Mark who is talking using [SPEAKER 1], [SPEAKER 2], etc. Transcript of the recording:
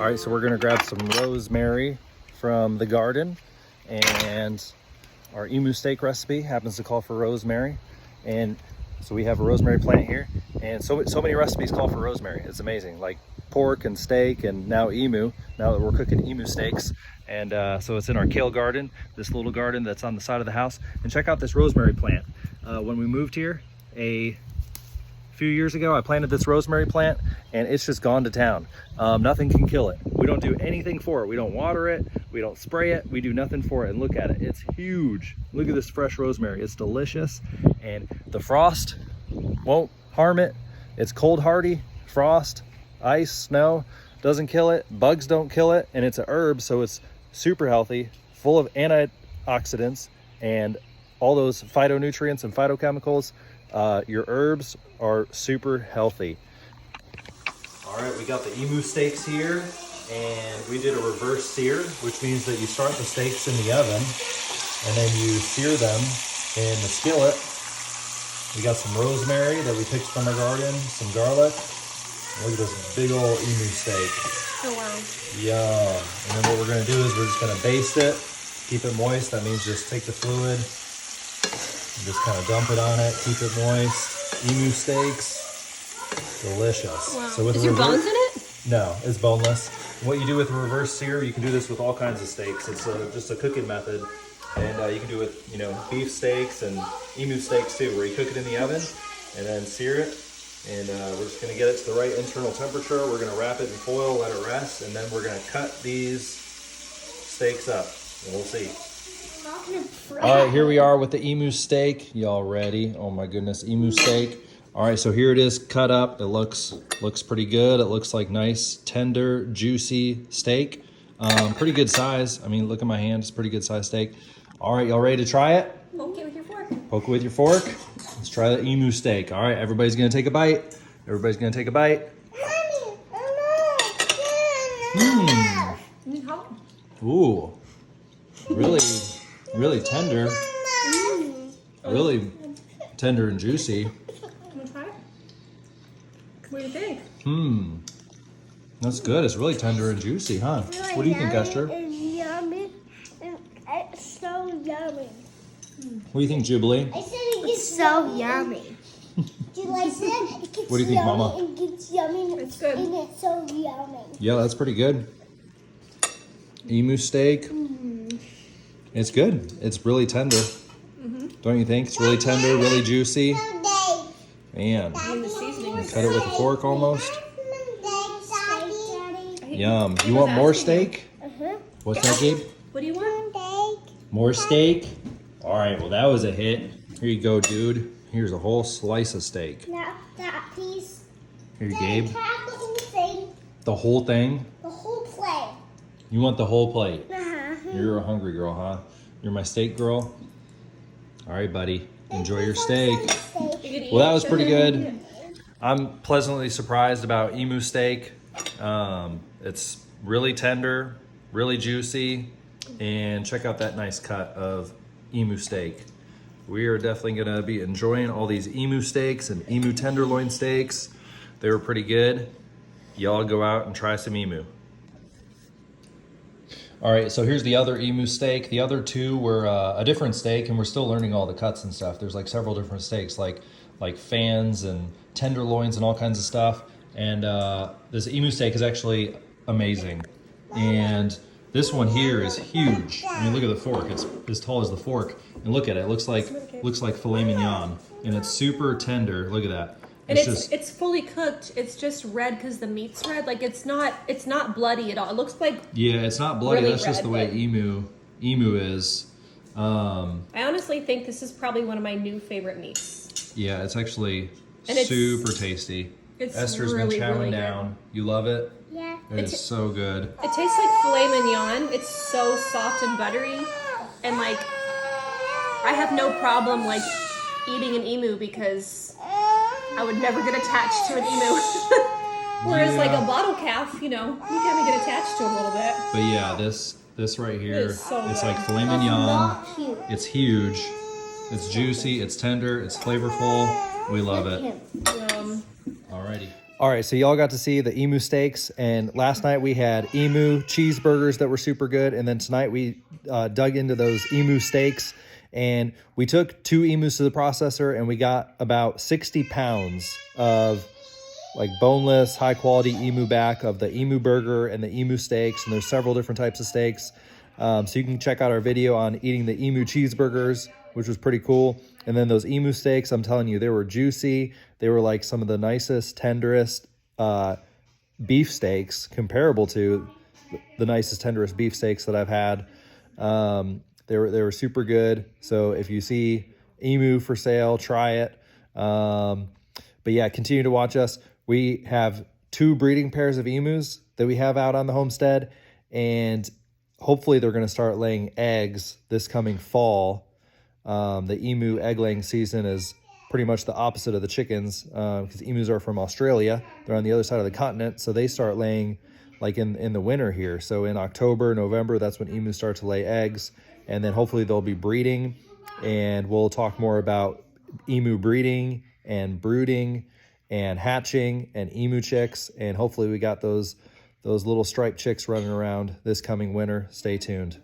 [SPEAKER 1] All right, so we're gonna grab some rosemary from the garden, and our emu steak recipe happens to call for rosemary. And so we have a rosemary plant here, and so many recipes call for rosemary. It's amazing, like pork and steak, and now emu, now that we're cooking emu steaks. And so it's in our kale garden, this little garden that's on the side of the house. And check out this rosemary plant. When we moved here a few years ago, I planted this rosemary plant, and it's just gone to town. Nothing can kill it. We don't do anything for it. We don't water it, we don't spray it, we do nothing for it. And look at it, it's huge. Look at this fresh rosemary, it's delicious. And the frost won't harm it. It's cold hardy. Frost, ice, snow doesn't kill it, bugs don't kill it, and it's a herb, so it's super healthy, full of antioxidants and all those phytonutrients and phytochemicals. Your herbs are super healthy. All right, we got the emu steaks here, and we did a reverse sear, which means that you start the steaks in the oven and then you sear them in the skillet. We got some rosemary that we picked from our garden, some garlic. Look at this big old emu steak.
[SPEAKER 2] Oh wow.
[SPEAKER 1] Yum. And then what we're gonna do is we're just gonna baste it, keep it moist. That means just take the fluid, just kind of dump it on it, keep it moist. Emu steaks, delicious.
[SPEAKER 2] Wow.
[SPEAKER 1] So with
[SPEAKER 2] Is there bones in it?
[SPEAKER 1] No, it's boneless. What you do with a reverse sear, you can do this with all kinds of steaks. It's just a cooking method, and you can do it with beef steaks and emu steaks too, where you cook it in the oven and then sear it. And we're just gonna get it to the right internal temperature. We're gonna wrap it in foil, let it rest, and then we're gonna cut these steaks up, and we'll see. All right, here we are with the emu steak. Y'all ready? Oh my goodness, emu steak. All right, so here it is cut up. It looks pretty good. It looks like nice, tender, juicy steak. Pretty good size. I mean, look at my hand. It's a pretty good size steak. All right, y'all ready to try it?
[SPEAKER 2] Poke it with your fork.
[SPEAKER 1] Poke it with your fork. Let's try the emu steak. All right, everybody's gonna take a bite. Everybody's gonna take a bite. Ooh, really tender. Really tender and juicy.
[SPEAKER 2] You wanna try it? What do you think?
[SPEAKER 1] That's good. It's really tender and juicy, huh? What do you think, Esther?
[SPEAKER 3] It's yummy, and it's so yummy.
[SPEAKER 1] What do you think, Jubilee?
[SPEAKER 3] I said it's so yummy. Do you like it?
[SPEAKER 1] What do you think, Mama?
[SPEAKER 3] It gets yummy.
[SPEAKER 2] It's good.
[SPEAKER 3] And it's so yummy.
[SPEAKER 1] Yeah, that's pretty good. Emu steak. It's good. It's really tender. Don't you think? It's really tender, really juicy. Man,
[SPEAKER 2] And the seasoning.
[SPEAKER 1] cut it with a fork almost.
[SPEAKER 3] Daddy.
[SPEAKER 1] Yum. You want more steak? What's that, Gabe?
[SPEAKER 2] What do you want?
[SPEAKER 1] More steak? All right, well, that was a hit. Here you go, dude. Here's a whole slice of steak.
[SPEAKER 3] Now that piece.
[SPEAKER 1] Here, Gabe.
[SPEAKER 3] The whole thing.
[SPEAKER 1] The whole thing?
[SPEAKER 3] The whole plate.
[SPEAKER 1] You want the whole plate?
[SPEAKER 3] Uh-huh.
[SPEAKER 1] You're a hungry girl, huh? You're my steak girl? All right, buddy. Enjoy your steak. Well, that was pretty good. I'm pleasantly surprised about emu steak. It's really tender, really juicy, and check out that nice cut of emu steak. We are definitely gonna be enjoying all these emu steaks and emu tenderloin steaks. They were pretty good. Y'all go out and try some emu. All right, so here's the other emu steak. The other two were a different steak, and we're still learning all the cuts and stuff. There's like several different steaks, like fans and tenderloins and all kinds of stuff. And this emu steak is actually amazing. And this one here is huge. I mean, look at the fork. It's as tall as the fork. And look at it. It looks like filet mignon, and it's super tender. Look at that.
[SPEAKER 2] And it's fully cooked. It's just red because the meat's red. Like it's not bloody at all. It looks like
[SPEAKER 1] it's not bloody.
[SPEAKER 2] really
[SPEAKER 1] That's just
[SPEAKER 2] red,
[SPEAKER 1] the way
[SPEAKER 2] but
[SPEAKER 1] emu is.
[SPEAKER 2] I honestly think this is probably one of my new favorite meats.
[SPEAKER 1] Yeah, it's actually
[SPEAKER 2] And it's
[SPEAKER 1] super tasty.
[SPEAKER 2] It's
[SPEAKER 1] Esther's
[SPEAKER 2] really,
[SPEAKER 1] been chowing
[SPEAKER 2] really
[SPEAKER 1] down. You love it?
[SPEAKER 3] Yeah.
[SPEAKER 1] It is so good.
[SPEAKER 2] It tastes like filet mignon. It's so soft and buttery, and like I have no problem like eating an emu because I would never get attached to an emu. Whereas like a bottle calf, you kind of get attached to them a little bit.
[SPEAKER 1] But yeah, this right here,
[SPEAKER 2] It's so
[SPEAKER 1] it's
[SPEAKER 2] good.
[SPEAKER 1] like filet mignon. It's huge. It's juicy. It's tender. It's flavorful. We love it. Alrighty. All right, so y'all got to see the Emu Steaks, and last night we had Emu cheeseburgers that were super good, and then tonight we dug into those Emu Steaks, and we took 2 emus to the processor, and we got about 60 pounds of like boneless, high quality emu back of the emu burger and the emu steaks, and there's several different types of steaks. So you can check out our video on eating the emu cheeseburgers, which was pretty cool. And then those emu steaks, I'm telling you, they were juicy. They were like some of the nicest, tenderest beef steaks, comparable to the nicest, tenderest beef steaks that I've had. They were super good. So if you see emu for sale, try it. But yeah, continue to watch us. We have 2 breeding pairs of emus that we have out on the homestead, and hopefully they're going to start laying eggs this coming fall. The emu egg laying season is pretty much the opposite of the chickens, because emus are from Australia. They're on the other side of the continent, so they start laying like in the winter here. So in October, November, that's when emus start to lay eggs, and then hopefully they'll be breeding, and we'll talk more about emu breeding and brooding and hatching and emu chicks, and hopefully we got those little striped chicks running around this coming winter. Stay tuned.